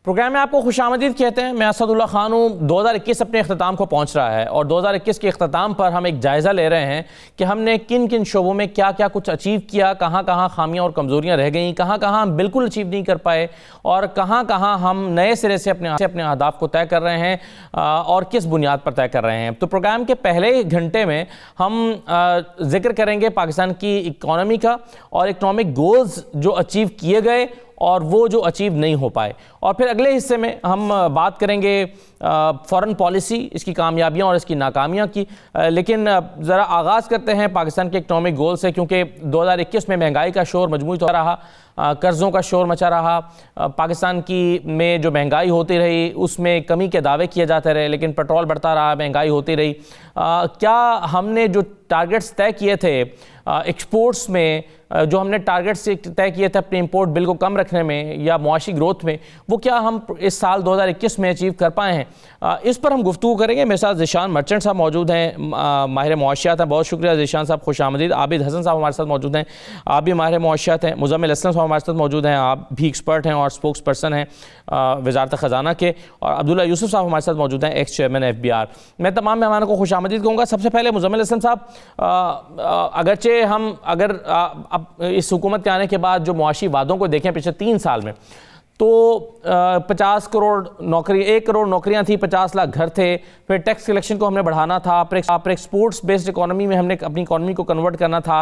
Programme में आपको खुशामदीद कहते हैं। मैं असदुल्ला खान हूँ। 2021 अपने अख्ताम को पहुँच रहा है और 2021 के अख्ताम पर हम एक जायज़ा ले रहे हैं कि हमने किन किन शोबों में क्या क्या कुछ अचीव किया, कहाँ कहाँ खामियाँ और कमज़ोरियाँ रह गईं, कहाँ कहाँ हम बिल्कुल अचीव नहीं कर पाए और कहाँ कहाँ हम नए सिरे से अपने अहदाफ को तय कर रहे हैं और किस बुनियाद पर तय कर रहे हैं। तो प्रोग्राम के पहले घंटे में हम जिक्र करेंगे पाकिस्तान की इकॉनमी का और इकनॉमिक गोल्स जो अचीव किए गए और वो जो अचीव नहीं हो पाए, और फिर अगले हिस्से में हम बात करेंगे फॉरेन पॉलिसी, इसकी कामयाबियां और इसकी नाकामियां की। लेकिन ज़रा आगाज़ करते हैं पाकिस्तान के इकनॉमिक गोल से, क्योंकि 2021 में महंगाई का शोर मजमूई तो रहा, कर्ज़ों का शोर मचा रहा, पाकिस्तान की में जो महंगाई होती रही उसमें कमी के दावे किए जाते रहे, लेकिन पेट्रोल बढ़ता रहा, महंगाई होती रही। क्या हमने जो टारगेट्स तय किए थे एक्सपोर्ट्स में, जो हमने टारगेट्स तय किए थे अपने इंपोर्ट बिल को कम रखने में या मुआशी ग्रोथ में, वो क्या हम इस साल 2021 में अचीव कर पाए हैं? इस पर हम गुफ्तगू करेंगे। मेरे साथ ज़ीशान मर्चेंट साहब मौजूद हैं, माहिर मुआशियात हैं। बहुत शुक्रिया ज़ीशान साहब, खुशामदीद। आबिद हसन साहब हमारे साथ मौजूद हैं, आप भी माहिर मुआशियात हैं। मुज़म्मिल असलम साहब हमारे साथ मौजूद हैं, आप भी एक्सपर्ट हैं और स्पोक्स पर्सन हैं वज़ारत ख़जाना के। और अब्दुल्ला यूसुफ साहब हमारे साथ मौजूद हैं, एक्स चेयरमैन FBR। मैं तमाम मेहमानों को खुशामदीद कहूँगा। सबसे पहले मुज़म्मिल असलम साहब, अगरचे हम अगर अब इस हुकूमत के आने के बाद जो मुआशी वादों को देखें पिछले 3 साल में, तो 50 करोड़ नौकरी, 1 करोड़ नौकरियां थी, 50 लाख घर थे, फिर टैक्स कलेक्शन को हमने बढ़ाना था, फिर एक्सपोर्ट्स बेस्ड इकोनॉमी में हमने अपनी इकोनॉमी को कन्वर्ट करना था,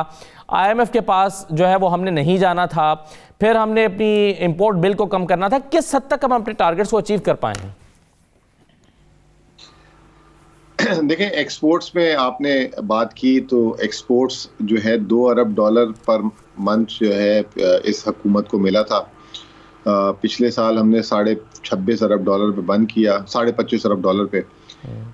IMF के पास जो है वो हमने नहीं जाना था, फिर हमने अपनी इंपोर्ट बिल को कम करना था। किस हद तक हम अपने टारगेट्स को अचीव कर पाए हैं? देखें, एक्सपोर्ट्स में आपने बात की तो एक्सपोर्ट्स जो है $2 अरब पर मंथ जो है इस हुकूमत को मिला था। पिछले साल हमने $26.5 अरब पे बंद किया, $25.5 अरब पे।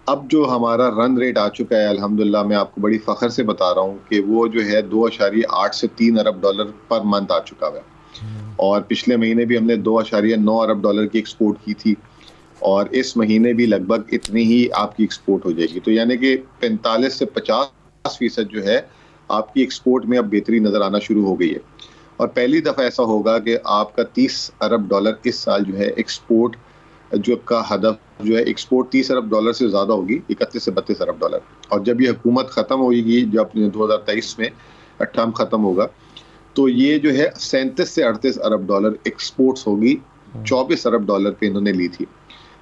अब जो हमारा रन रेट आ चुका है अल्हम्दुलिल्लाह, मैं आपको बड़ी फ़ख्र से बता रहा हूँ कि वो जो है 2.8 से $3 अरब पर मंथ आ चुका है। और पिछले महीने भी हमने $2.9 अरब की एक्सपोर्ट की थी और इस महीने भी लगभग इतनी ही आपकी एक्सपोर्ट हो जाएगी। तो यानी कि 45 से 50% जो है आपकी एक्सपोर्ट में अब बेहतरी नज़र आना शुरू हो गई है। और पहली दफ़ा ऐसा होगा कि आपका $30 अरब इस साल जो है एक्सपोर्ट जो का हदफ जो है एक्सपोर्ट $30 अरब से ज़्यादा होगी, 31 से $32 अरब। और जब ये हुकूमत ख़त्म होगी, जब 2023 में टर्म ख़त्म होगा, तो ये जो है $37 से $38 अरब एक्सपोर्ट्स होगी। $24 अरब पे इन्होंने ली थी।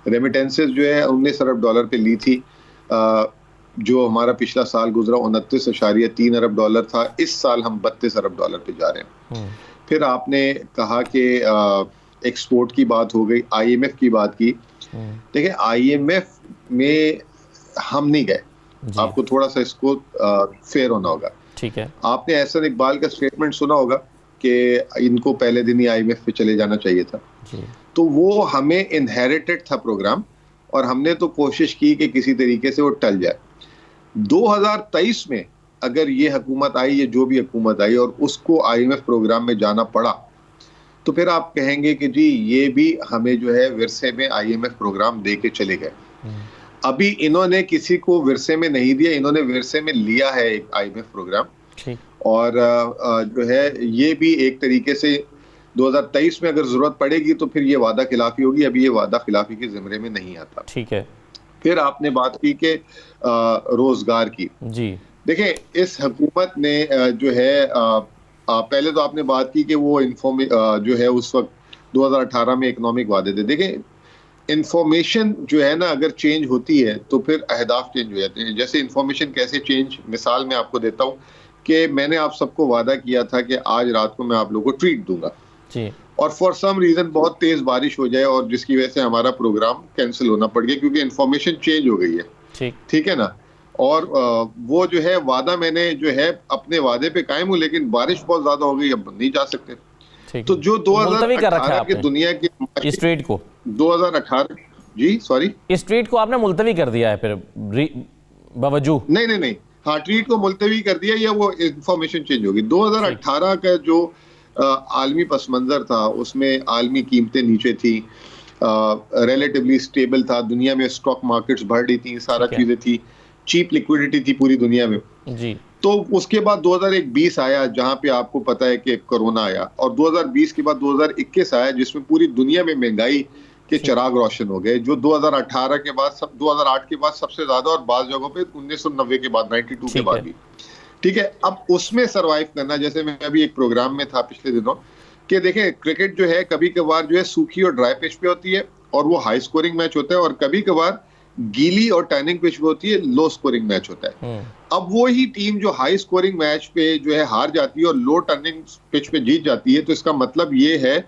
रेमिटेंसेस जो है $19 अरब पे ली थी। जो हमारा पिछला साल गुजरा 29.3 अरब था, इस साल हम $32 अरब पे जा रहे हैं। फिर आपने कहा कि एक्सपोर्ट की बात हो गई, IMF की बात की। देखिए, IMF में हम नहीं गए, आपको थोड़ा सा इसको फेयर होना होगा। ठीक है। आपने एहसन इकबाल का स्टेटमेंट सुना होगा कि इनको पहले दिन ही IMF पे चले जाना चाहिए था। तो वो हमें इनहेरिटेड था प्रोग्राम, और हमने तो कोशिश की कि किसी तरीके से वो टल जाए। 2023 में अगर ये हुकूमत आई, ये जो भी हुकूमत आई, और उसको IMF प्रोग्राम में जाना पड़ा, तो फिर आप कहेंगे कि जी ये भी हमें जो है विरसे में IMF प्रोग्राम दे के चले गए। अभी इन्होंने किसी को विरसे में नहीं दिया, इन्होंने विरसे में लिया है एक IMF प्रोग्राम। और जो है ये भी एक तरीके से 2023 में अगर जरूरत पड़ेगी तो फिर ये वादा खिलाफी होगी। अभी ये वादा खिलाफी के ज़िम्मे में नहीं आता। ठीक है। फिर आपने बात की कि रोजगार की। जी देखें, इस हुकूमत ने जो है पहले तो आपने बात की कि वो जो है उस वक्त 2018 में इकोनॉमिक वादे थे। देखें, इंफॉर्मेशन जो है ना, अगर चेंज होती है तो फिर अहदाफ चेंज हो जाते हैं। जैसे इंफॉर्मेशन कैसे चेंज, मिसाल मैं आपको देता हूँ कि मैंने आप सबको वादा किया था कि आज रात को मैं आप लोगों को ट्रीट दूंगा, और फॉर सम रीजन बहुत तेज बारिश हो जाए और जिसकी वजह से हमारा प्रोग्राम कैंसिल होना पड़ गया, क्योंकि इंफॉर्मेशन चेंज हो गई है। ठीक है ना। और वो जो है वादा मैंने जो है अपने वादे पे कायम हूँ, लेकिन बारिश बहुत ज्यादा हो गई, अब नहीं जा सकते। तो जो 2018 की दुनिया की स्ट्रीट को 2018 जी सॉरी स्ट्रीट को आपने मुलतवी कर दिया है फिर बावजूद? नहीं, हाँ, ट्रीट को मुलतवी कर दिया, या वो इंफॉर्मेशन चेंज होगी। 2018 का जो आलमी पस मंजर था, उसमें आलमी कीमतें नीचे थी, रिलेटिवली स्टेबल था, दुनिया में स्टॉक मार्केट्स बढ़ रही थी, सारा चीजें थी, चीप लिक्विडिटी थी पूरी दुनिया में जी। तो उसके बाद 2020 आया, जहां पे आपको पता है कि कोरोना आया, और 2020 के बाद 2021 आया, जिसमें पूरी दुनिया में महंगाई के चिराग रोशन हो गए, जो 2018 के बाद 2008 के बाद सबसे ज्यादा, और बाज़ जगहों पे 1990 के बाद 92 के बाद भी। ठीक है, अब उसमें सरवाइव करना, जैसे मैं अभी एक प्रोग्राम में था पिछले दिनों कि देखें क्रिकेट जो है कभी कभार जो है सूखी और ड्राई पिच पे होती है और वो हाई स्कोरिंग मैच होता है, और कभी कभार गीली और टर्निंग पिच पे होती है, लो स्कोरिंग मैच होता है। अब वो ही टीम जो हाई स्कोरिंग मैच पे जो है हार जाती है और लो टर्निंग पिच पे जीत जाती है, तो इसका मतलब ये है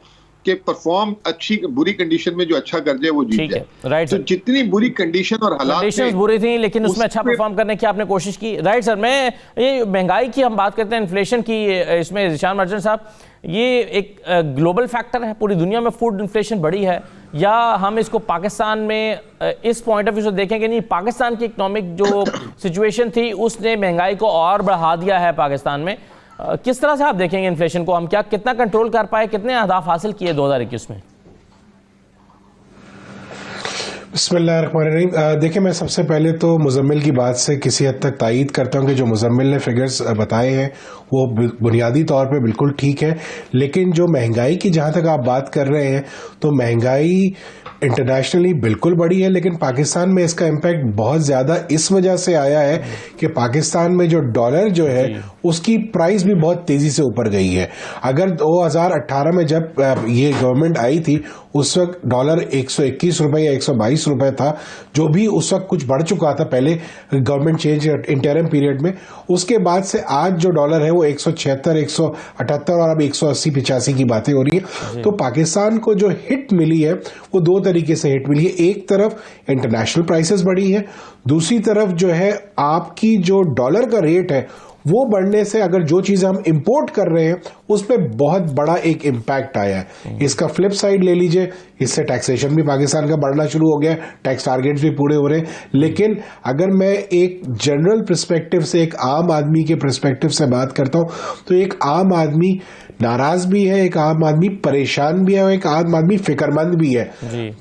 कि परफॉर्म अच्छी बुरी कंडीशन में जो अच्छा कर जाए वो जीत जाए। राइट तो जितनी बुरी कंडीशन और हालात बुरी थी लेकिन उसमें अच्छा परफॉर्म करने की आपने कोशिश की। राइट सर, मैं ये महंगाई की हम बात करते हैं, इन्फ्लेशन की, इसमें ज़ीशान मर्चेंट साहब, ये एक ग्लोबल फैक्टर है, पूरी दुनिया में फूड इन्फ्लेशन बढ़ी है, या हम इसको पाकिस्तान में इस पॉइंट ऑफ व्यू से देखें कि नहीं पाकिस्तान की इकोनॉमिक जो सिचुएशन थी उसने महंगाई को और बढ़ा दिया है पाकिस्तान में? किस तरह से आप देखेंगे इन्फ्लेशन को? हम कितना कंट्रोल कर पाए, कितने अहदाफ हासिल किए 2021 में? बिस्मिल्लाहिर्रहमानिर्रहीम। देखिए, मैं सबसे पहले तो मुजम्मिल की बात से किसी हद तक तायीद करता हूं कि जो मुजम्मिल ने फिगर्स बताए हैं वो बुनियादी तौर पे बिल्कुल ठीक है, लेकिन जो महंगाई की जहां तक आप बात कर रहे हैं तो महंगाई इंटरनेशनली बिल्कुल बढ़ी है, लेकिन पाकिस्तान में इसका इम्पैक्ट बहुत ज़्यादा इस वजह से आया है कि पाकिस्तान में जो डॉलर जो है उसकी प्राइस भी बहुत तेज़ी से ऊपर गई है। अगर 2018 में जब ये गवर्नमेंट आई थी उस वक्त डॉलर 121 रुपए या 122 रुपए था, जो भी उस वक्त कुछ बढ़ चुका था पहले गवर्नमेंट चेंज इंटरिम पीरियड में। उसके बाद से आज जो डॉलर है वो 176, 178 और अब 180-85 की बातें हो रही है। तो पाकिस्तान को जो हिट मिली है वो दो तरीके से हिट मिली है। एक तरफ इंटरनेशनल प्राइसेस बढ़ी है, दूसरी तरफ जो है आपकी जो डॉलर का रेट है वो बढ़ने से अगर जो चीजें हम इंपोर्ट कर रहे हैं उस पर बहुत बड़ा एक इम्पैक्ट आया है। इसका फ्लिप साइड ले लीजिए, इससे टैक्सेशन भी पाकिस्तान का बढ़ना शुरू हो गया, टैक्स टारगेट्स भी पूरे हो रहे हैं। लेकिन अगर मैं एक जनरल पर्सपेक्टिव से, एक आम आदमी के पर्सपेक्टिव से बात करता हूं तो एक आम आदमी नाराज भी है, एक आम आदमी परेशान भी है और एक आम आदमी फिक्रमंद भी है।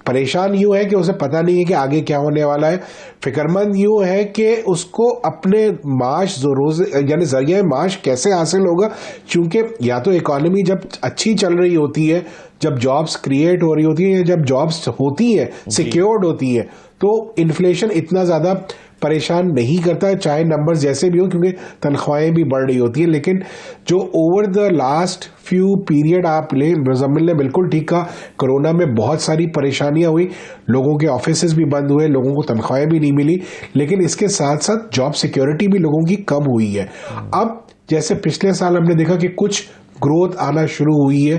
परेशान यूं है कि उसे पता नहीं है कि आगे क्या होने वाला है, फिक्रमंद यूं है कि उसको अपने माश रोज यानी जरिए माश कैसे हासिल होगा, क्योंकि या तो इकोनॉमी जब अच्छी चल रही होती है, जब जॉब्स क्रिएट हो रही होती है, जब जॉब्स होती है, सिक्योर्ड होती है, तो इन्फ्लेशन इतना ज्यादा परेशान नहीं करता है, चाहे नंबर्स जैसे भी हो, क्योंकि तनख्वाहें भी बढ़ रही होती है। लेकिन जो over the last few period आप ले, मुजम्मिल ने बिल्कुल ठीक कहा, कोरोना में बहुत सारी परेशानियां हुई, लोगों के ऑफिसेज भी बंद हुए, लोगों को तनख्वाहें भी नहीं मिली, लेकिन इसके साथ साथ जॉब सिक्योरिटी भी लोगों की कम हुई है। अब जैसे पिछले साल हमने देखा कि कुछ ग्रोथ आना शुरू हुई है,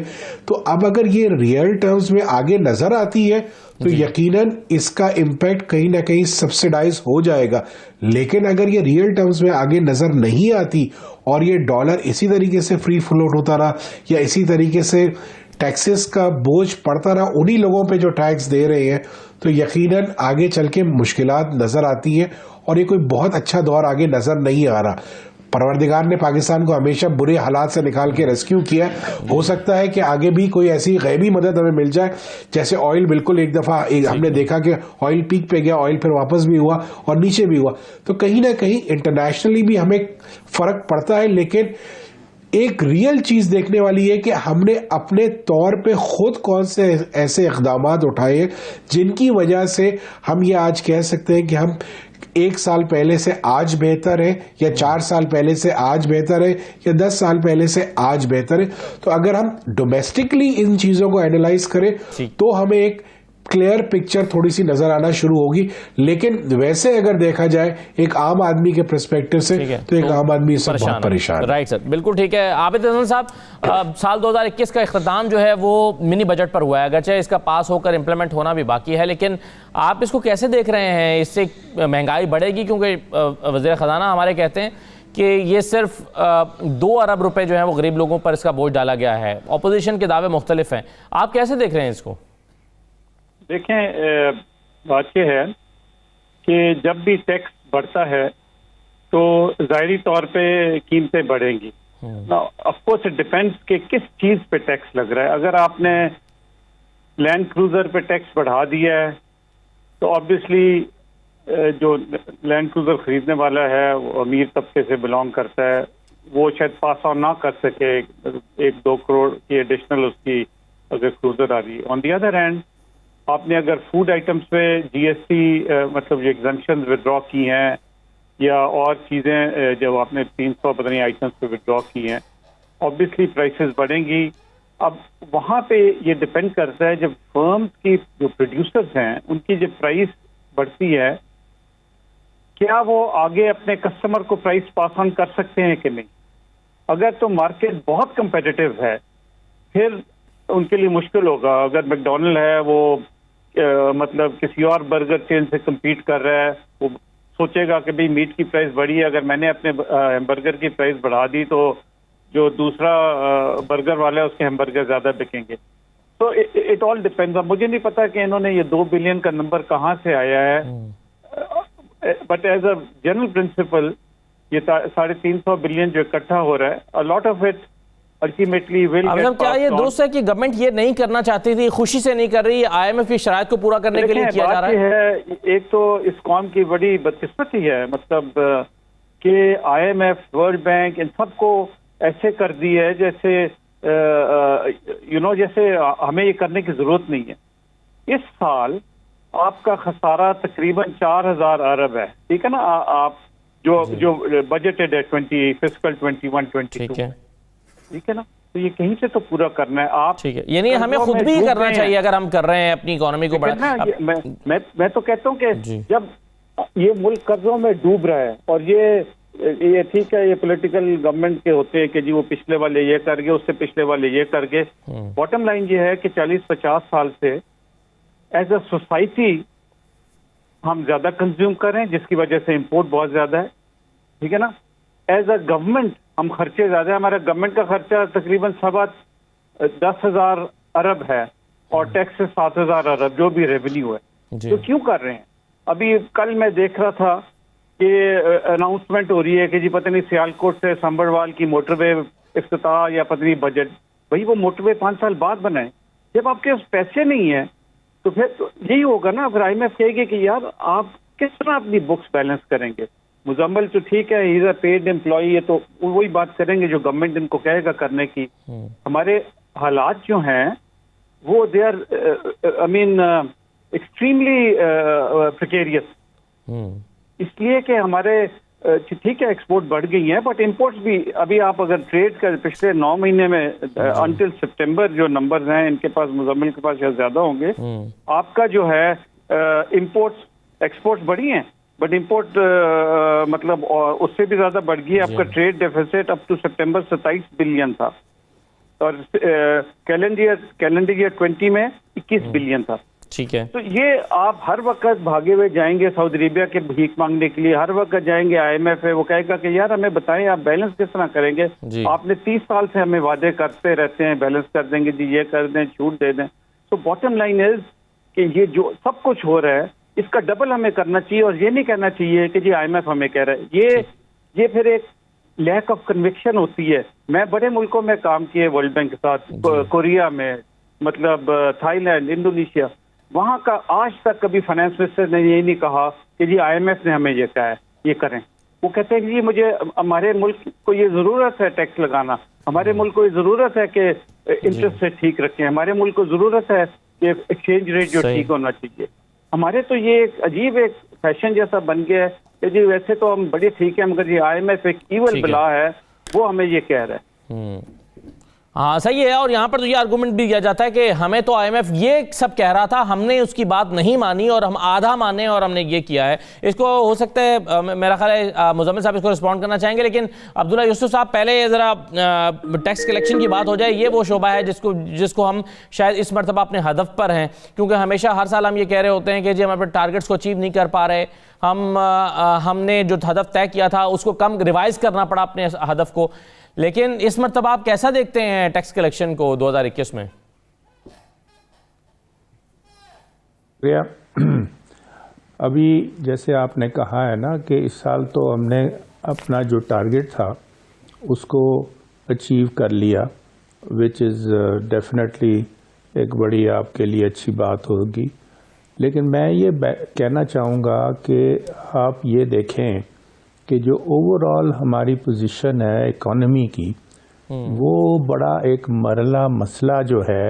तो अब अगर ये रियल टर्म्स में आगे नजर आती है तो यकीनन इसका इम्पैक्ट कहीं ना कहीं सब्सिडाइज हो जाएगा। लेकिन अगर ये रियल टर्म्स में आगे नजर नहीं आती और ये डॉलर इसी तरीके से फ्री फ्लोट होता रहा या इसी तरीके से टैक्सेस का बोझ पड़ता रहा उन्हीं लोगों पे जो टैक्स दे रहे हैं, तो यकीनन आगे चल के मुश्किलात नजर आती है और ये कोई बहुत अच्छा दौर आगे नजर नहीं आ रहा। परवरदिगार ने पाकिस्तान को हमेशा बुरे हालात से निकाल के रेस्क्यू किया, हो सकता है कि आगे भी कोई ऐसी गैबी मदद हमें मिल जाए। जैसे ऑयल बिल्कुल एक दफा हमने देखा कि ऑयल पीक पे गया, ऑयल फिर वापस भी हुआ और नीचे भी हुआ, तो कहीं ना कहीं इंटरनेशनली भी हमें फर्क पड़ता है। लेकिन एक रियल चीज देखने वाली है कि हमने अपने तौर पे खुद कौन से ऐसे इक़दामात उठाए जिनकी वजह से हम ये आज कह सकते हैं कि हम 1 साल पहले से आज बेहतर है, या 4 साल पहले से आज बेहतर है, या 10 साल पहले से आज बेहतर है। तो अगर हम डोमेस्टिकली इन चीजों को एनालाइज करें तो हमें एक क्लियर पिक्चर थोड़ी सी नजर आना शुरू होगी। लेकिन वैसे अगर देखा जाए एक आम आदमी के पर्सपेक्टिव से तो एक आम आदमी इससे बहुत परेशान है। राइट सर, बिल्कुल ठीक है। आबिद हसन साहब, साल 2021 का इख्तिताम जो है वो मिनी बजट पर हुआ है, अगरचे इसका पास होकर इंप्लीमेंट होना भी बाकी है, लेकिन आप इसको कैसे देख रहे हैं? इससे महंगाई बढ़ेगी? क्योंकि वज़ीर ख़जाना हमारे कहते हैं कि ये सिर्फ 2 अरब रुपए जो है वो गरीब लोगों पर इसका बोझ डाला गया है। अपोजिशन के दावे मुख्तलिफ हैं, आप कैसे देख रहे हैं इसको? देखें, बात यह है कि जब भी टैक्स बढ़ता है तो ज़ाहिरी तौर पे कीमतें बढ़ेंगी। ऑफ कोर्स इट डिपेंड्स कि किस चीज़ पे टैक्स लग रहा है। अगर आपने लैंड क्रूजर पे टैक्स बढ़ा दिया है तो ऑब्वियसली जो लैंड क्रूजर खरीदने वाला है वो अमीर तबके से बिलोंग करता है, वो शायद पास ऑन ना कर सके 1-2 करोड़ की एडिशनल उसकी अगर क्रूजर आ रही है। ऑन दी अदर हैंड आपने अगर फूड आइटम्स पे जीएसटी मतलब जो एग्जम्पशन विड्रॉ की हैं या और चीज़ें जब आपने 300 पता नहीं आइटम्स पे विड्रॉ की हैं, ऑब्वियसली प्राइसेस बढ़ेंगी। अब वहाँ पे ये डिपेंड करता है, जब फर्म्स की जो प्रोड्यूसर्स हैं उनकी जब प्राइस बढ़ती है, क्या वो आगे अपने कस्टमर को प्राइस पास ऑन कर सकते हैं कि नहीं। अगर तो मार्केट बहुत कंपेटिटिव है फिर उनके लिए मुश्किल होगा। अगर मैकडॉनल्ड है वो मतलब किसी और बर्गर चेन से compete कर रहा है, वो सोचेगा कि भाई मीट की प्राइस बढ़ी है, अगर मैंने अपने बर्गर की प्राइस बढ़ा दी तो जो दूसरा बर्गर वाला है उसके हैमबर्गर ज्यादा बिकेंगे। तो इट ऑल डिपेंड्स। मुझे नहीं पता कि इन्होंने ये 2 बिलियन का नंबर कहाँ से आया है, but as a general principle ये 350 बिलियन जो इकट्ठा हो रहा है, a lot of it ultimately will. क्या ये दुरुस्त है कि गवर्नमेंट ये नहीं करना चाहती थी, खुशी से नहीं कर रही, आईएमएफ की शराइत को पूरा करने के लिए किया जा रहा है? एक तो इस कौम की बड़ी बदकिस्मती है, मतलब कि आईएमएफ, वर्ल्ड बैंक इन सबको ऐसे कर दी है जैसे जैसे हमें ये करने की जरूरत नहीं है। इस साल आपका खसारा तकरीबन 4000 अरब है, ठीक है ना। आप जो बजटेड है फिस्कल 21-22, ठीक है ना, तो ये कहीं से तो पूरा करना है आप। ठीक है, यानी हमें खुद भी करना चाहिए अगर हम कर रहे हैं अपनी इकोनॉमी को बढ़ा। मैं तो कहता हूँ कि जब ये मुल्क कर्जों में डूब रहा है और ये ठीक है, ये पॉलिटिकल गवर्नमेंट के होते हैं कि जी वो पिछले वाले ये कर गए, उससे पिछले वाले ये कर गए। बॉटम लाइन ये है कि 40-50 साल से एज अ सोसाइटी हम ज्यादा कंज्यूम करें, जिसकी वजह से इंपोर्ट बहुत ज्यादा है, ठीक है ना। एज अ गवर्नमेंट हम खर्चे ज्यादा है, हमारा गवर्नमेंट का खर्चा तकरीबन 10,000 अरब है और टैक्स से 7,000 अरब जो भी रेवेन्यू है। तो क्यों कर रहे हैं? अभी कल मैं देख रहा था कि अनाउंसमेंट हो रही है कि जी पता नहीं सियालकोट से संबड़वाल की मोटरवे इफ्तिताह या पता नहीं बजट। भाई वो मोटरवे 5 साल बाद बनाए। जब आपके पास पैसे नहीं है तो फिर तो यही होगा ना, फिर आईएमएफ कहेगी कि यार आप किस तरह अपनी बुक्स बैलेंस करेंगे। मुजम्मिल तो ठीक है, he is a paid employee है, तो वही बात करेंगे जो गवर्नमेंट इनको कहेगा करने की। हमारे हालात जो हैं वो दे आर एक्सट्रीमली प्रिकेरियस, इसलिए कि हमारे ठीक है एक्सपोर्ट बढ़ गई है बट इंपोर्ट्स भी। अभी आप अगर ट्रेड कर पिछले 9 महीने में अंटिल सितंबर जो नंबर्स हैं इनके पास, मुजम्मिल के पास शायद ज्यादा होंगे, आपका जो है इंपोर्ट्स एक्सपोर्ट्स बढ़ी हैं बट इंपोर्ट मतलब उससे भी ज्यादा बढ़ गई है। आपका ट्रेड डेफिसिट अप टू सितंबर 27 बिलियन था और कैलेंडर ईयर 20 में 21 बिलियन था। ठीक है, तो ये आप हर वक्त भागे हुए जाएंगे सऊदी अरेबिया के भीख मांगने के लिए, हर वक्त जाएंगे आईएमएफ है, वो कहेगा कि यार हमें बताएं आप बैलेंस किस तरह करेंगे। आपने 30 साल से हमें वादे करते रहते हैं बैलेंस कर देंगे जी, ये कर दें, छूट दे दें। तो बॉटम लाइन इज कि ये जो सब कुछ हो रहा है इसका डबल हमें करना चाहिए और ये नहीं कहना चाहिए कि जी आईएमएफ हमें कह रहा है। ये फिर एक लैक ऑफ कन्विक्शन होती है। मैं बड़े मुल्कों में काम किए वर्ल्ड बैंक के साथ, कोरिया में, मतलब थाईलैंड, इंडोनेशिया, वहां का आज तक कभी फाइनेंस मिनिस्टर ने ये नहीं कहा कि जी आईएमएफ ने हमें ये कहा है ये करें। वो कहते हैं कि जी मुझे हमारे मुल्क को ये जरूरत है टैक्स लगाना, हमारे मुल्क को ये जरूरत है कि इंटरेस्ट रेट ठीक रखें, हमारे मुल्क को जरूरत है कि एक्सचेंज रेट जो ठीक होना चाहिए। हमारे तो ये एक अजीब एक फैशन जैसा बन गया है कि जी वैसे तो हम बड़े ठीक है मगर ये आईएमएफ एक ईवल बला है, वो हमें ये कह रहा है। हाँ सही है, और यहाँ पर तो ये आर्गूमेंट भी किया जाता है कि हमें तो आईएमएफ ये सब कह रहा था, हमने उसकी बात नहीं मानी और हम आधा माने और हमने ये किया है। इसको हो सकता है मेरा ख्याल है मुजम्मिल साहब इसको रिस्पॉन्ड करना चाहेंगे, लेकिन अब्दुल्ला यूसुफ साहब पहले ज़रा टैक्स कलेक्शन की बात हो जाए। ये वो शोबा है जिसको हम शायद इस मरतबा अपने हदफ पर हैं, क्योंकि हमेशा हर साल हम ये कह रहे होते हैं कि जी हम अपने टारगेट्स को अचीव नहीं कर पा रहे, हमने जो हदफ तय किया था उसको कम रिवाइज करना पड़ा अपने हदफ को। लेकिन इस मरतबा आप कैसा देखते हैं टैक्स कलेक्शन को 2021 में? अभी जैसे आपने कहा है ना कि इस साल तो हमने अपना जो टारगेट था उसको अचीव कर लिया, विच इज़ डेफिनेटली एक बड़ी आपके लिए अच्छी बात होगी। लेकिन मैं ये कहना चाहूँगा कि आप ये देखें कि जो ओवरऑल हमारी पोजीशन है इकोनॉमी की, वो बड़ा एक मरला मसला जो है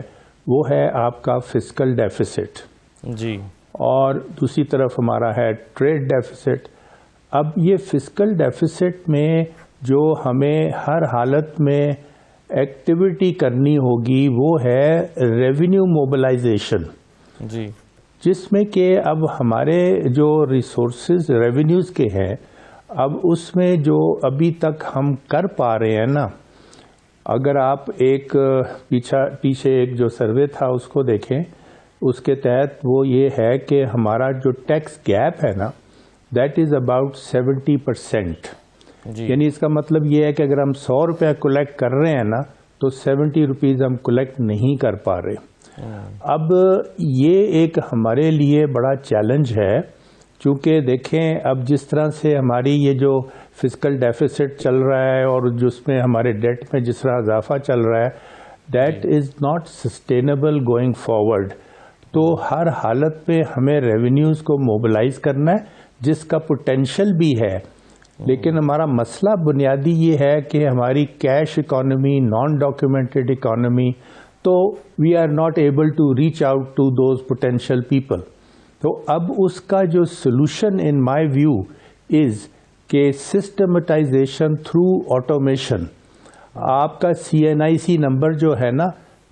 वो है आपका फिस्कल डेफिसिट। जी, और दूसरी तरफ हमारा है ट्रेड डेफिसिट। अब ये फिस्कल डेफिसिट में जो हमें हर हालत में एक्टिविटी करनी होगी वो है रेवेन्यू मोबिलाइजेशन, जी, जिसमें कि अब हमारे जो रिसोर्सेज रेवेन्यूज़ के हैं, अब उसमें जो अभी तक हम कर पा रहे हैं ना, अगर आप एक पीछे एक जो सर्वे था उसको देखें, उसके तहत वो ये है कि हमारा जो टैक्स गैप है ना, दैट इज़ अबाउट 70%। यानी इसका मतलब ये है कि अगर हम 100 रुपया कलेक्ट कर रहे हैं ना, तो 70 रुपीज़ हम कलेक्ट नहीं कर पा रहे। अब ये एक हमारे लिए बड़ा चैलेंज है, क्योंकि देखें अब जिस तरह से हमारी ये जो फिस्कल डेफिसिट चल रहा है और जिसमें हमारे डेट में जिस तरह इजाफा चल रहा है, that is not sustainable going forward. तो हर हालत में हमें रेवेन्यूज़ को मोबिलाइज करना है, जिसका पोटेंशियल भी है, लेकिन हमारा मसला बुनियादी ये है कि हमारी cash economy, non documented economy, तो we are not able to reach out to those potential people. तो अब उसका जो solution in my view is के सिस्टमेटाइजेशन थ्रू ऑटोमेशन। आपका CNIC नंबर जो है ना,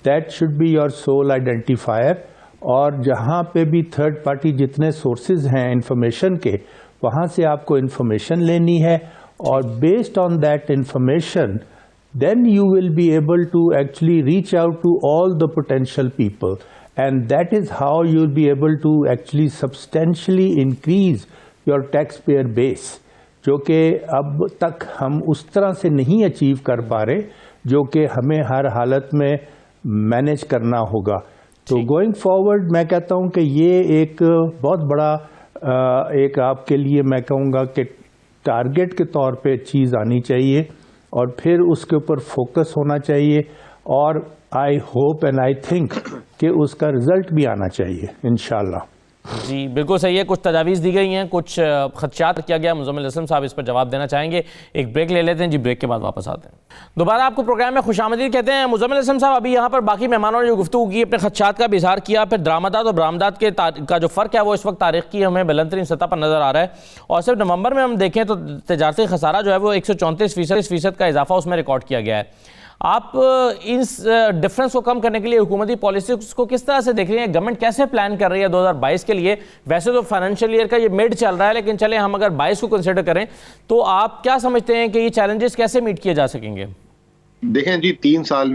that should be your sole identifier, और जहाँ पे भी थर्ड पार्टी जितने सोर्सेज हैं इंफॉर्मेशन के, वहाँ से आपको इंफॉर्मेशन लेनी है, और based on that information then you will be able to actually reach out to all the potential people, and that is how you'll be able to actually substantially increase your taxpayer base, जो कि अब तक हम उस तरह से नहीं achieve कर पा रहे, जो कि हमें हर हालत में मैनेज करना होगा। तो गोइंग फॉरवर्ड मैं कहता हूँ कि ये एक बहुत बड़ा एक आपके लिए मैं कहूँगा कि टारगेट के तौर पे चीज़ आनी चाहिए, और फिर उसके ऊपर फोकस होना चाहिए, और I hope and I think कि उसका रिजल्ट भी आना चाहिए इंशाल्लाह। जी बिल्कुल सही है। कुछ तजावीज़ दी गई हैं, कुछ खदशात किया गया। मुज़म्मिल असलम साहब इस पर जवाब देना चाहेंगे। एक ब्रेक ले लेते हैं जी, ब्रेक के बाद वापस आते हैं। दोबारा आपको प्रोग्राम में खुशामदीद कहते हैं। मुज़म्मिल असलम साहब, अभी यहाँ पर बाकी मेहमानों ने जो गुफ्तगू की, अपने खदशात का भी इजहार किया, फिर दरामदात और बरामदात के का जो फ़र्क है वो इस वक्त तारीख की हमें बुलंद तरीन सतह पर नज़र आ रहा है, और सिर्फ नवंबर में हम देखें तो तजारती खसारा जो है वो 134% का इजाफा उसमें रिकॉर्ड किया गया है। आप इस डिफरेंस को कम करने के लिए हुकूमती पॉलिसीज को किस तरह से देख रही हैं? गवर्नमेंट कैसे प्लान कर रही है 2022 के लिए? वैसे तो फाइनेंशियल ईयर का ये मिड चल रहा है, लेकिन चले हम अगर 22 को कंसिडर करें तो आप क्या समझते हैं कि ये चैलेंजेस कैसे मीट किए जा सकेंगे? देखें जी, 3 साल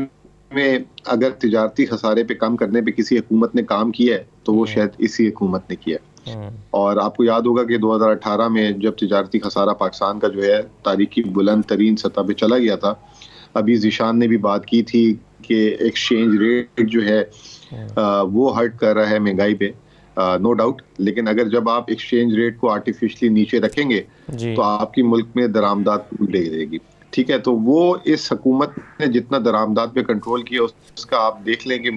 में अगर तिजारती खसारे पे कम करने पे किसी हुकूमत ने काम किया है तो वो शायद इसी हुकूमत ने किया। और आपको याद होगा कि 2018 में जब तिजारती खसारा पाकिस्तान का जो है तारीखी बुलंद तरीन सतह पे चला गया था, अभी ज़ीशान ने भी बात की थी कि एक्सचेंज रेट जो है वो हर्ट कर रहा है महंगाई पे, नो डाउट। लेकिन अगर जब आप एक्सचेंज रेट को आर्टिफिशियली नीचे रखेंगे तो आपकी मुल्क में दरामदात ले जाएगी। ठीक है, तो वो इस हुकूमत ने जितना दरामदात पे कंट्रोल किया उसका आप देख लेंगे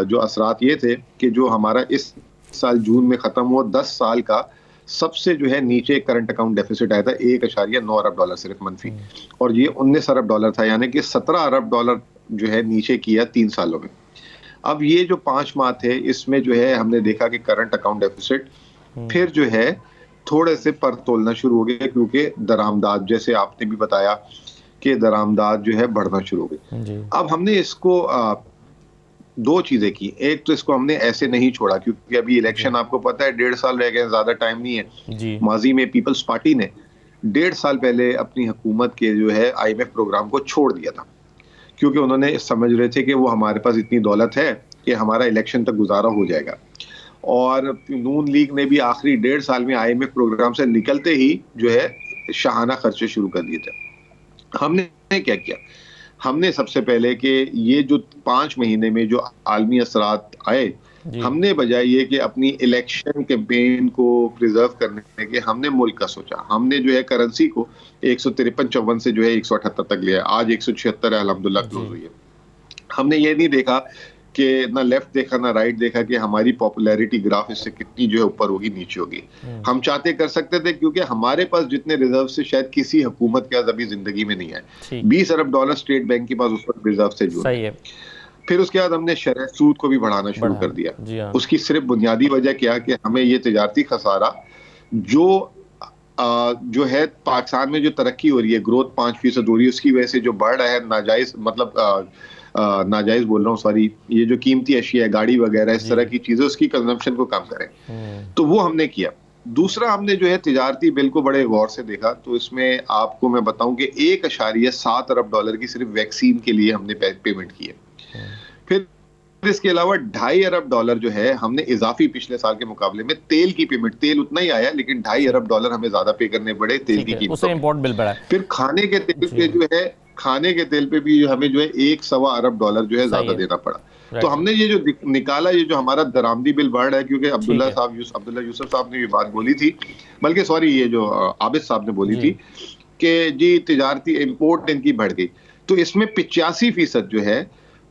जो असरात ये थे कि जो हमारा इस साल जून में ख़त्म हुआ 10 साल का सबसे जो है नीचे करंट अकाउंट डेफिसिट आया था, $1.9 अरब सिर्फ मनफी, और ये $19 अरब था, यानी कि $17 अरब जो है नीचे किया 3 सालों में। अब ये जो 5 माह थे इसमें जो है हमने देखा कि करंट अकाउंट डेफिसिट फिर जो है थोड़े से पर तोलना शुरू हो गया, क्योंकि दरामदात, जैसे आपने भी बताया कि दरामदात जो है बढ़ना शुरू हो गई। अब हमने इसको 2 चीजें की। एक तो इसको हमने ऐसे नहीं छोड़ा, क्योंकि अभी इलेक्शन आपको पता है 1.5 साल रह गए, ज्यादा टाइम नहीं है। माजी में पीपल्स पार्टी ने 1.5 साल पहले अपनी हुकूमत के जो है IMF प्रोग्राम को छोड़ दिया था, क्योंकि उन्होंने समझ रहे थे कि वो हमारे पास इतनी दौलत है कि हमारा इलेक्शन तक गुजारा हो जाएगा। और नून लीग ने भी आखिरी 1.5 साल में IMF प्रोग्राम से निकलते ही जो है शाहाना खर्चे शुरू कर दिए थे। हमने क्या किया? हमने सबसे पहले कि ये जो 5 महीने में जो आलमी असरात आए, हमने बजाय ये कि अपनी इलेक्शन कैंपेन को प्रिजर्व करने के हमने मुल्क का सोचा। हमने जो है करेंसी को 153-54 से जो है 178 तक लिया। आज 176 है, अल्हम्दुलिल्लाह क्लोज हुई है। हमने ये नहीं देखा कि ना लेफ्ट देखा ना राइट देखा कि हमारी पॉपुलैरिटी ग्राफ इससे कितनी जो है ऊपर होगी नीचे होगी। हम चाहते कर सकते थे, क्योंकि हमारे पास जितने रिजर्व से शायद किसी हुकूमत के अभी जिंदगी में नहीं है। $20 अरब स्टेट बैंक के पास उस पर रिजर्व से जुड़ा है। फिर उसके बाद हमने शरह सूद को भी बढ़ाना शुरू कर दिया। जी हाँ। उसकी सिर्फ बुनियादी वजह क्या कि हमें ये तिजारती खसारा जो है पाकिस्तान में जो तरक्की हो रही है, ग्रोथ 5% हो रही है, उसकी वजह से जो बढ़ रहा है नाजायज, मतलब नाजायज बोल रहा हूँ, सॉरी, ये जो कीमती अशिया है, गाड़ी वगैरह, इस तरह की चीजें, उसकी कंजम्पशन को कम करें, तो वो हमने किया। दूसरा, हमने जो है तिजारती बिल को बड़े गौर से देखा, तो इसमें आपको मैं बताऊं कि $1.7 अरब की सिर्फ वैक्सीन के लिए हमने पेमेंट की है। फिर इसके अलावा $2.5 अरब जो है हमने इजाफी पिछले साल के मुकाबले में तेल की पेमेंट, तेल उतना ही आया लेकिन $2.5 अरब हमें ज्यादा पे करने पड़े तेल की कीमत, इंपोर्ट बिल बढ़ा। फिर खाने के तेल पे जो है, खाने के तेल पे भी हमें जो है $1.25 अरब जो है ज्यादा देना पड़ा। तो हमने ये जो निकाला, ये जो हमारा दरामदी बिल बढ़ रहा है, क्योंकि अब्दुल्ला यूसुफ साहब ने भी बात बोली थी, बल्कि सॉरी, ये जो आबिद साहब ने बोली थी कि जी तिजारती इंपोर्ट इनकी बढ़ गई, तो इसमें 85% जो है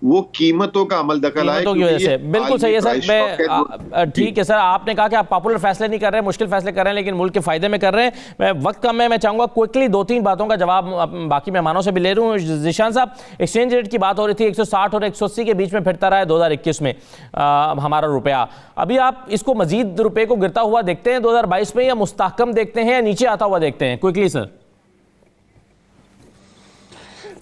वो कीमतों का अमल दखल आए की वजह से। बिल्कुल सही है सर। मैं ठीक है सर, आपने कहा कि आप पॉपुलर फैसले नहीं कर रहे हैं, मुश्किल फैसले कर रहे हैं, लेकिन मुल्क के फायदे में कर रहे हैं। मैं वक्त कम है, मैं चाहूंगा क्विकली 2-3 बातों का जवाब बाकी मेहमानों से भी ले रहा हूँ। जिशान साहब, एक्सचेंज रेट की बात हो रही थी, 160 और 180 के बीच में फिरता रहा है 2021 में हमारा रुपया। अभी आप इसको मजीद रुपये को गिरता हुआ देखते हैं 2022 में, या मुस्तहकम देखते हैं, या नीचे आता हुआ देखते हैं? Quickly sir.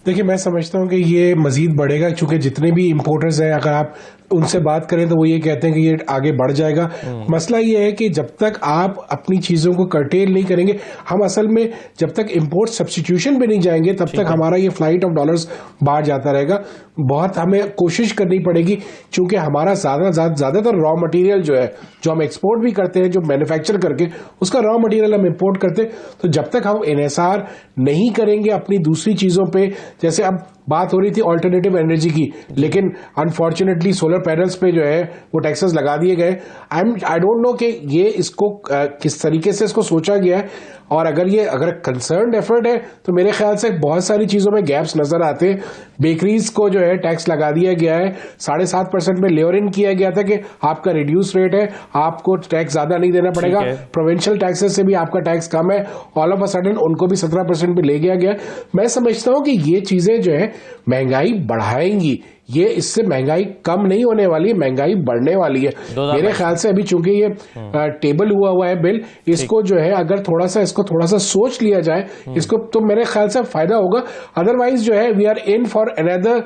देखिए, मैं समझता हूं कि ये मजीद बढ़ेगा, क्योंकि जितने भी इंपोर्टर्स हैं, अगर आप उनसे बात करें तो वो ये कहते हैं कि ये आगे बढ़ जाएगा। मसला ये है कि जब तक आप अपनी चीजों को कर्टेल नहीं करेंगे, हम असल में जब तक इंपोर्ट सब्स्टिट्यूशन पे नहीं जाएंगे, तब तक हमारा ये फ्लाइट ऑफ डॉलर्स बाहर जाता रहेगा। बहुत हमें कोशिश करनी पड़ेगी, क्योंकि हमारा ज्यादातर रॉ मटेरियल जो है, जो हम एक्सपोर्ट भी करते हैं, जो मैन्युफैक्चर करके उसका रॉ मटेरियल हम इंपोर्ट करते हैं, तो जब तक हम इन्हिसार नहीं करेंगे अपनी दूसरी चीजों पे, जैसे अब बात हो रही थी ऑल्टरनेटिव एनर्जी की, लेकिन अनफॉर्चुनेटली सोलर पैनल्स पे जो है वो टैक्सेस लगा दिए गए। आई डोंट नो कि ये इसको किस तरीके से इसको सोचा गया है, और अगर कंसर्न्ड एफर्ट है तो मेरे ख्याल से बहुत सारी चीजों में गैप्स नजर आते हैं। बेकरीज को जो है टैक्स लगा दिया गया है, 7.5% में लेयर इन किया गया था कि आपका रिड्यूस रेट है, आपको टैक्स ज्यादा नहीं देना पड़ेगा, प्रोविंशियल टैक्सेस से भी आपका टैक्स कम है, ऑल ऑफ अ सडन उनको भी 17% पे ले गया गया। मैं समझता हूं कि ये चीजें जो है महंगाई बढ़ाएंगी, ये इससे महंगाई कम नहीं होने वाली है, महंगाई बढ़ने वाली है मेरे ख्याल से। अभी चूंकि ये टेबल हुआ है बिल, इसको जो है अगर थोड़ा सा सोच लिया जाए इसको, तो मेरे ख्याल से फायदा होगा। अदरवाइज जो है we are in for another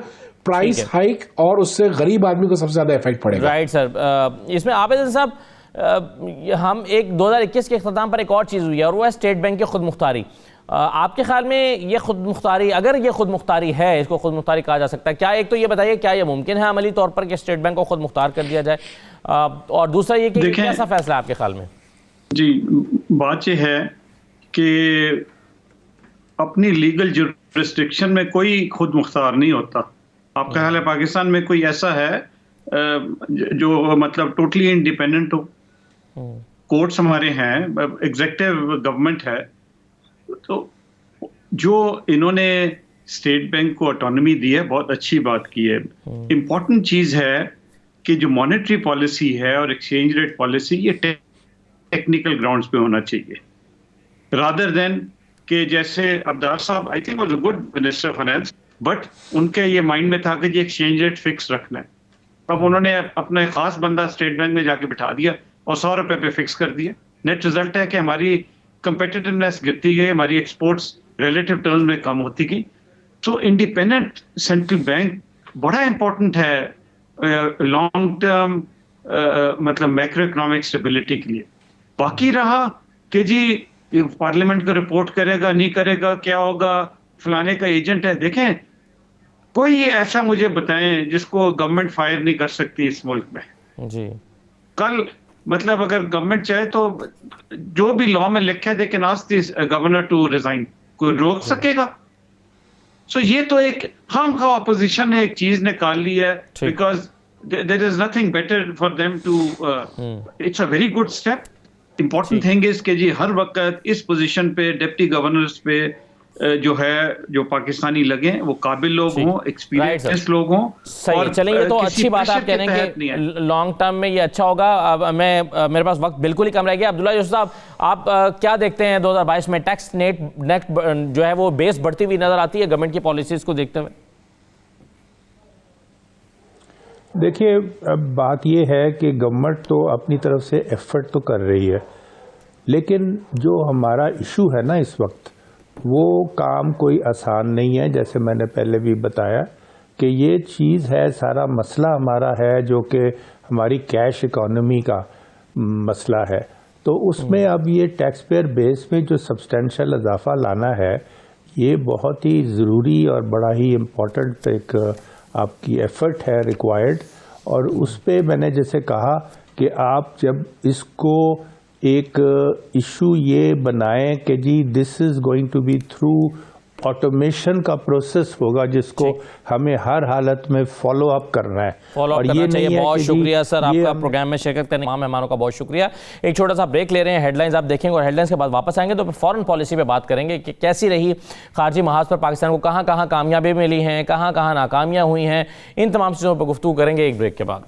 price hike, और उससे गरीब आदमी को सबसे ज्यादा इफेक्ट पड़ेगा। Right sir. इसमें आबिद साहब, हम 2021 के इख्तिताम पर एक और चीज़ हुई है, और वो है स्टेट बैंक की खुद मुख्तारी। आपके ख्याल में ये खुद मुख्तारी, अगर ये खुद मुख्तारी है, इसको खुद मुख्तारी कहा जा सकता है क्या? एक तो ये बताइए, क्या ये मुमकिन है अमली तौर पर कि स्टेट बैंक को खुद मुख्तार कर दिया जाए, और दूसरा ये कि कैसा फैसला है आपके ख्याल में? जी, बात ये है कि अपनी लीगल जुरिस्डिक्शन में कोई खुद मुख्तार नहीं होता। आपका ख्याल है पाकिस्तान में कोई ऐसा है जो मतलब टोटली इंडिपेंडेंट हो? कोर्ट्स हमारे हैं, एग्जीक्यूटिव गवर्नमेंट है, तो जो इन्होंने स्टेट बैंक को ऑटोनॉमी दी है, बहुत अच्छी बात की है। इंपॉर्टेंट चीज है कि जो मॉनेटरी पॉलिसी है और एक्सचेंज रेट पॉलिसी, ये टेक्निकल ग्राउंड्स पे होना चाहिए, रादर देन कि जैसे अब्दार साहब, I think was a good minister of finance, but उनके ये माइंड में था कि ये एक्सचेंज रेट फिक्स रखना है। अब उन्होंने अपना खास बंदा स्टेट बैंक में जाके बिठा दिया और $100 पे फिक्स कर दिया। नेट रिजल्ट है कि हमारी कंपेटिटिवनेस गिरती गई, हमारी एक्सपोर्ट्स रिलेटिव टर्म्स में कम होती गई। तो इंडिपेंडेंट सेंट्रल बैंक बड़ा इंपॉर्टेंट है लॉन्ग टर्म मतलब मैक्रो इकोनॉमिक स्टेबिलिटी के लिए। बाकी रहा कि जी पार्लियामेंट को रिपोर्ट करेगा नहीं करेगा, क्या होगा, फलाने का एजेंट है। देखें, कोई ऐसा मुझे बताएं जिसको गवर्नमेंट फायर नहीं कर सकती इस मुल्क में जी। कल मतलब अगर गवर्नमेंट चाहे तो जो भी लॉ में लिखा है, they can ask this governor to resign, कोई रोक सकेगा? सो ये तो एक हम का ऑपोजिशन ने एक चीज निकाल ली है, because there is nothing better for them to, it's a very good step. Important thing is कि जी हर वक्त इस पोजीशन पे डिप्टी गवर्नर्स पे जो है, जो पाकिस्तानी लगे, वो काबिल लोग हों, एक्सपीरियंस्ड लोग हों। सही, चलेंगे तो अच्छी बात आप कह रहे हैं कि लॉन्ग टर्म में ये अच्छा होगा। अब मेरे पास वक्त बिल्कुल ही कम रह गया। अब्दुल्ला यूसुफ साहब, आप क्या देखते हैं 2022 में टैक्स नेट जो है वो बेस बढ़ती हुई नजर आती है गवर्नमेंट की पॉलिसीज को देखते हुए? देखिए, अब बात ये है कि गवर्नमेंट तो अपनी तरफ से एफर्ट तो कर रही है, लेकिन जो हमारा इशू है ना इस वक्त, वो काम कोई आसान नहीं है। जैसे मैंने पहले भी बताया कि ये चीज़ है, सारा मसला हमारा है जो कि हमारी कैश इकोनॉमी का मसला है। तो उसमें अब ये टैक्स पेयर बेस में जो सब्सटेंशियल इजाफा लाना है, ये बहुत ही ज़रूरी और बड़ा ही इम्पोर्टेंट एक आपकी एफर्ट है रिक्वायर्ड। और उस पे मैंने जैसे कहा कि आप जब इसको एक इशू ये बनाएं कि जी this is going to be through automation का प्रोसेस होगा जिसको हमें हर हालत में फॉलो अप करना है। फॉलो अप करना चाहिए। बहुत शुक्रिया सर, आपका प्रोग्राम में शिरकत करने तमाम मेहमानों का बहुत शुक्रिया। एक छोटा सा ब्रेक ले रहे हैं, हेडलाइंस आप देखेंगे और हेडलाइंस के बाद वापस आएंगे तो फॉरेन पॉलिसी पे बात करेंगे कि कैसी रही खारजी महाज पर पाकिस्तान को, कहाँ कहाँ कामयाबी मिली हैं, कहाँ कहाँ नाकामियाँ हुई हैं। इन तमाम चीज़ों पर गुफ्तगू करेंगे एक ब्रेक के बाद।